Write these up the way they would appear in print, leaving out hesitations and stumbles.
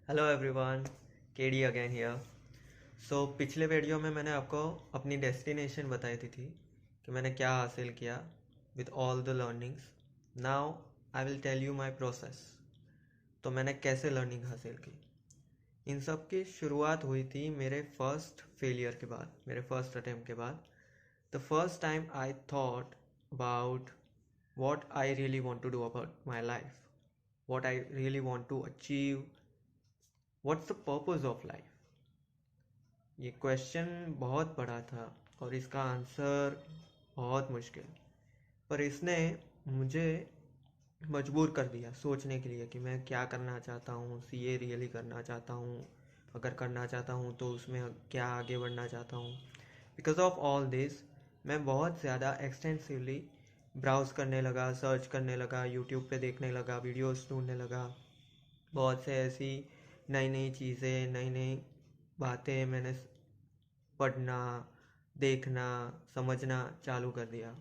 Hello everyone, KD again here. So पिछले video में मैंने आपको अपनी डेस्टिनेशन बताई थी कि मैंने क्या हासिल किया with all the learnings. Now I will tell you my process. तो मैंने कैसे लर्निंग हासिल की। इन सब की शुरुआत हुई थी मेरे फर्स्ट फेलियर के बाद, मेरे फर्स्ट अटेम्प्ट के बाद। The first time I thought about what I really want to do about my life, what I really want to achieve, what's the purpose of life। ये क्वेश्चन बहुत बड़ा था और इसका आंसर बहुत मुश्किल, पर इसने मुझे मजबूर कर दिया सोचने के लिए कि मैं क्या करना चाहता हूँ। सीए रियली करना चाहता हूँ? अगर करना चाहता हूँ तो उसमें क्या आगे बढ़ना चाहता हूँ। बिकॉज ऑफ ऑल दिस मैं बहुत ज़्यादा एक्सटेंसिवली ब्राउज़ करने लगा, सर्च करने लगा, यूट्यूब पे देखने लगा, वीडियोस ढूंढने लगा। बहुत से ऐसी नई नई चीज़ें, नई नई बातें मैंने पढ़ना, देखना, समझना चालू कर दिया।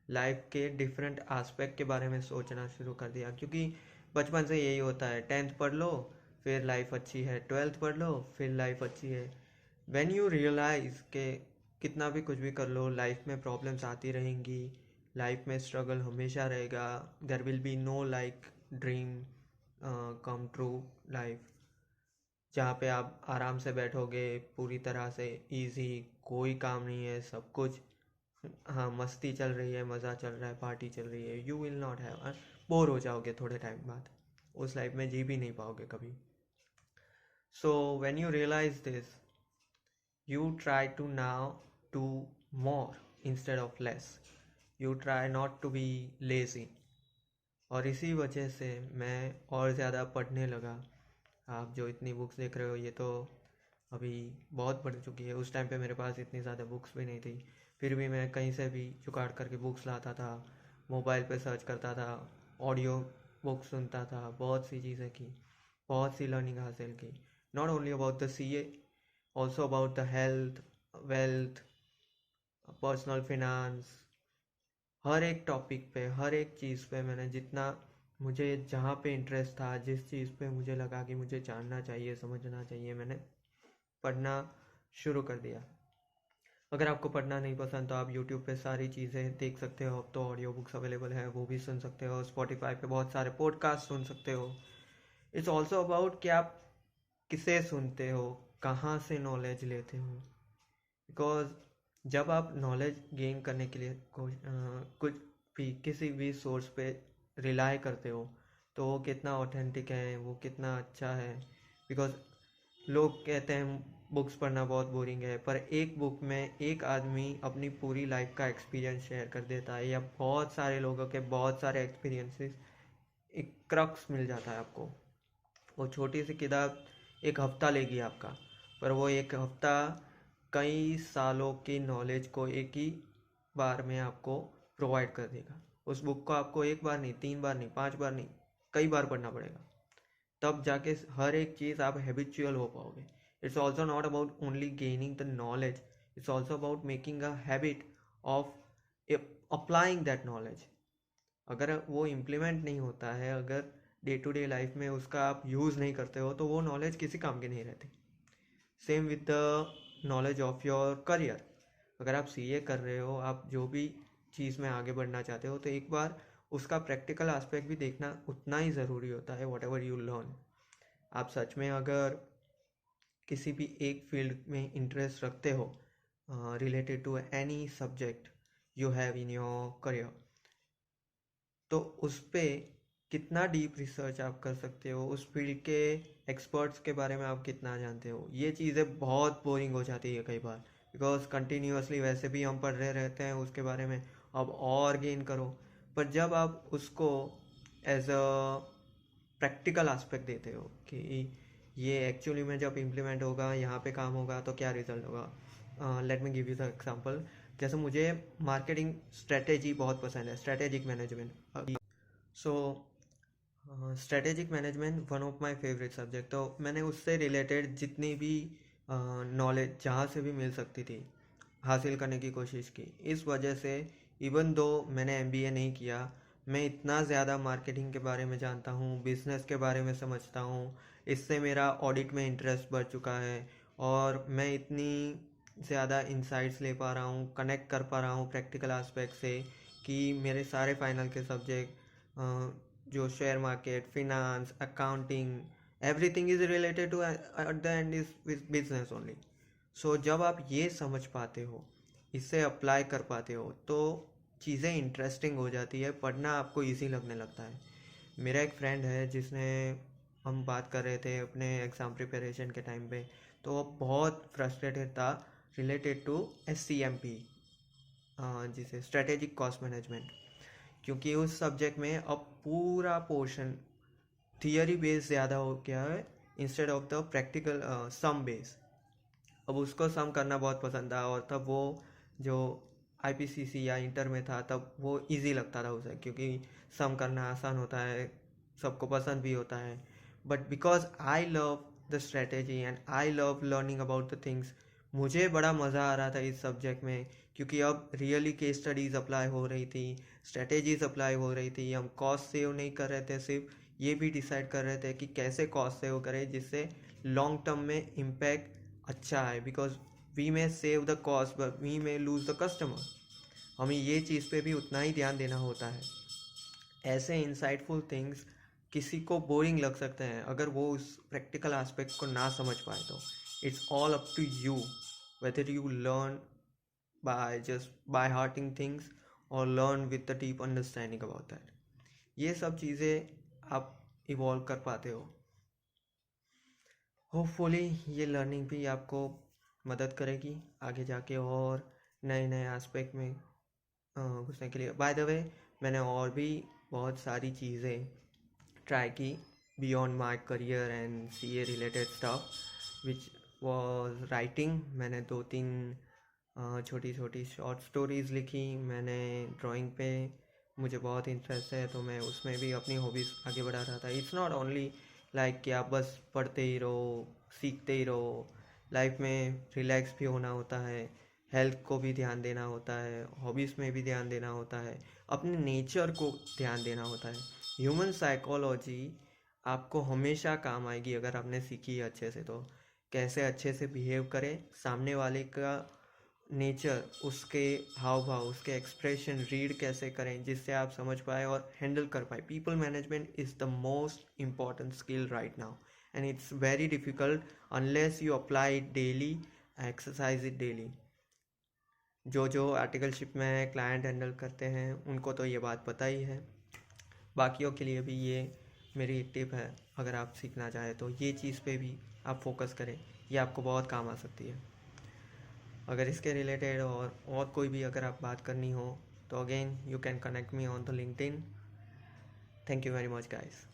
लाइफ के डिफरेंट एस्पेक्ट के बारे में सोचना शुरू कर दिया, क्योंकि बचपन से यही होता है, 10th पढ़ लो फिर लाइफ अच्छी है, 12th पढ़ लो फिर लाइफ अच्छी है। व्हेन यू रियलाइज के कितना भी कुछ भी कर लो लाइफ में प्रॉब्लम्स आती रहेंगी, लाइफ में स्ट्रगल हमेशा रहेगा। There will be no like dream come true life, जहाँ पे आप आराम से बैठोगे पूरी तरह से इजी, कोई काम नहीं है, सब कुछ हाँ मस्ती चल रही है, मज़ा चल रहा है, पार्टी चल रही है। You will not have, bore हो जाओगे थोड़े टाइम बाद, उस लाइफ में जी भी नहीं पाओगे कभी। So when you realise this you try to now do more instead of less, you try not to be lazy। और इसी वजह से मैं और ज़्यादा पढ़ने लगा। आप जो इतनी बुक्स देख रहे हो ये तो अभी बहुत बढ़ चुकी है, उस टाइम पे मेरे पास इतनी ज़्यादा बुक्स भी नहीं थी। फिर भी मैं कहीं से भी जुगाड़ करके बुक्स लाता था, मोबाइल पे सर्च करता था, ऑडियो बुक सुनता था, बहुत सी चीज़ें की, बहुत सी लर्निंग हासिल की। Not only about the CA, also about the health, wealth, personal finance. हर एक टॉपिक पे, हर एक चीज़ पे मैंने जितना, मुझे जहाँ पे इंटरेस्ट था, जिस चीज़ पे मुझे लगा कि मुझे जानना चाहिए, समझना चाहिए, मैंने पढ़ना शुरू कर दिया। अगर आपको पढ़ना नहीं पसंद तो आप यूट्यूब पे सारी चीज़ें देख सकते हो। अब तो ऑडियो बुक्स अवेलेबल है, वो भी सुन सकते हो। स्पॉटिफाई पे बहुत सारे पॉडकास्ट सुन सकते हो। इट्स ऑल्सो अबाउट कि आप किसे सुनते हो, कहाँ से नॉलेज लेते हो। बिकॉज जब आप नॉलेज गेन करने के लिए कुछ भी किसी भी सोर्स पे रिलाई करते हो तो वो कितना ऑथेंटिक है, वो कितना अच्छा है। बिकॉज लोग कहते हैं बुक्स पढ़ना बहुत बोरिंग है, पर एक बुक में एक आदमी अपनी पूरी लाइफ का एक्सपीरियंस शेयर कर देता है, या बहुत सारे लोगों के बहुत सारे एक्सपीरियंसेस, एक क्रक्स मिल जाता है आपको। वो छोटी सी किताब एक हफ्ता लेगी आपका, पर वो एक हफ्ता कई सालों की नॉलेज को एक ही बार में आपको प्रोवाइड कर देगा। उस बुक को आपको एक बार नहीं, 3 बार नहीं, 5 बार नहीं, कई बार पढ़ना पड़ेगा, तब जाके हर एक चीज़ आप हैबिचुअल हो पाओगे। It's also not about only gaining the knowledge, it's also about making a habit of applying that knowledge. अगर वो इम्प्लीमेंट नहीं होता है, अगर डे टू डे लाइफ में उसका आप यूज़ नहीं करते हो, तो वो नॉलेज किसी काम की नहीं रहती। Same with the knowledge of your career. अगर आप सीए कर रहे हो, आप जो भी चीज़ में आगे बढ़ना चाहते हो, तो एक बार उसका प्रैक्टिकल एस्पेक्ट भी देखना उतना ही ज़रूरी होता है। वॉट एवर यू लर्न, आप सच में अगर किसी भी एक फील्ड में इंटरेस्ट रखते हो, related to any subject you have in your career, तो उस पे कितना डीप रिसर्च आप कर सकते हो, उस फील्ड के एक्सपर्ट्स के बारे में आप कितना जानते हो। ये चीज़ें बहुत बोरिंग हो जाती है कई बार, बिकॉज कंटिन्यूसली वैसे भी हम पढ़ रहे रहते हैं उसके बारे में, अब और गेन करो। पर जब आप उसको एज अ प्रैक्टिकल एस्पेक्ट देते हो कि ये एक्चुअली में जब इम्प्लीमेंट होगा, यहाँ पे काम होगा, तो क्या रिजल्ट होगा। Let me give you the example. जैसे मुझे मार्केटिंग स्ट्रेटेजी बहुत पसंद है, strategic management. So strategic management one of my favourite subject, तो मैंने उससे रिलेटेड जितनी भी नॉलेज जहाँ से भी मिल सकती थी हासिल करने की कोशिश की। इस वजह से इवन दो मैंने एमबीए नहीं किया, मैं इतना ज़्यादा मार्केटिंग के बारे में जानता हूँ, बिजनेस के बारे में समझता हूँ, इससे मेरा ऑडिट में इंटरेस्ट बढ़ चुका है और मैं इतनी ज़्यादा इंसाइट्स ले पा रहा हूँ, कनेक्ट कर पा रहा हूँ प्रैक्टिकल एस्पेक्ट से कि मेरे सारे फाइनल के सब्जेक्ट जो share market, finance, accounting, everything is related to at the end is with business only. So जब आप ये समझ पाते हो, इसे अप्लाई कर पाते हो, तो चीज़ें इंटरेस्टिंग हो जाती है, पढ़ना आपको इजी लगने लगता है। मेरा एक फ्रेंड है जिसने, हम बात कर रहे थे अपने एग्ज़ाम प्रिपरेशन के टाइम पे, तो वो बहुत फ्रस्ट्रेटेड था रिलेटेड टू SCMP, जिसे स्ट्रेटेजिक कॉस्ट मैनेजमेंट, क्योंकि उस सब्जेक्ट में अब पूरा पोर्शन थियरी बेस ज़्यादा हो गया है instead of the practical some base. अब उसको सम करना बहुत पसंद था और तब वो जो IPCC या इंटर में था तब वो इजी लगता था उसे, क्योंकि सम करना आसान होता है, सबको पसंद भी होता है। But because I love the strategy and I love learning about the things, मुझे बड़ा मज़ा आ रहा था इस सब्जेक्ट में, क्योंकि अब रियली केस स्टडीज़ अप्लाई हो रही थी, स्ट्रेटेजीज अप्लाई हो रही थी। हम कॉस्ट सेव नहीं कर रहे थे, सिर्फ ये भी डिसाइड कर रहे थे कि कैसे कॉस्ट सेव करें जिससे लॉन्ग टर्म में इम्पैक्ट अच्छा है, because we may save the cost but we may lose the customer. हमें ये चीज़ पे भी उतना ही ध्यान देना होता है। ऐसे इंसाइटफुल थिंग्स किसी को बोरिंग लग सकते हैं अगर वो उस प्रैक्टिकल एस्पेक्ट को ना समझ पाए, तो it's all up to you whether you learn by just by hearting things और learn with the deep understanding about that. ये सब चीज़ें आप इवॉल्व कर पाते हो। होपफुली ये लर्निंग भी आपको मदद करेगी आगे जाके और नए नए एस्पेक्ट में घुसने के लिए। बाय द वे, मैंने और भी बहुत सारी चीज़ें ट्राई की beyond my career and CA related stuff, which was writing. मैंने 2-3 छोटी छोटी शॉर्ट स्टोरीज़ लिखी। मैंने ड्राइंग पे मुझे बहुत इंटरेस्ट है, तो मैं उसमें भी अपनी हॉबीज़ आगे बढ़ा रहा था। इट्स नॉट ओनली लाइक कि आप बस पढ़ते ही रहो, सीखते ही रहो। लाइफ में रिलैक्स भी होना होता है, हेल्थ को भी ध्यान देना होता है, हॉबीज़ में भी ध्यान देना होता है, अपने नेचर को ध्यान देना होता है। ह्यूमन साइकोलॉजी आपको हमेशा काम आएगी अगर आपने सीखी है अच्छे से। तो कैसे अच्छे से बिहेव करें, सामने वाले का नेचर, उसके हाव भाव, उसके एक्सप्रेशन रीड कैसे करें जिससे आप समझ पाए और हैंडल कर पाए। People management is the most important skill right now and it's very difficult unless you apply it daily, exercise it daily. जो आर्टिकलशिप में क्लाइंट हैंडल करते हैं उनको तो ये बात पता ही है, बाकियों के लिए भी ये मेरी एक टिप है। अगर आप सीखना चाहें तो ये चीज़ पे भी आप फोकस करें, ये आपको बहुत काम आ सकती है। अगर इसके रिलेटेड और कोई भी अगर आप बात करनी हो तो again you can connect me on the LinkedIn. Thank you very much guys.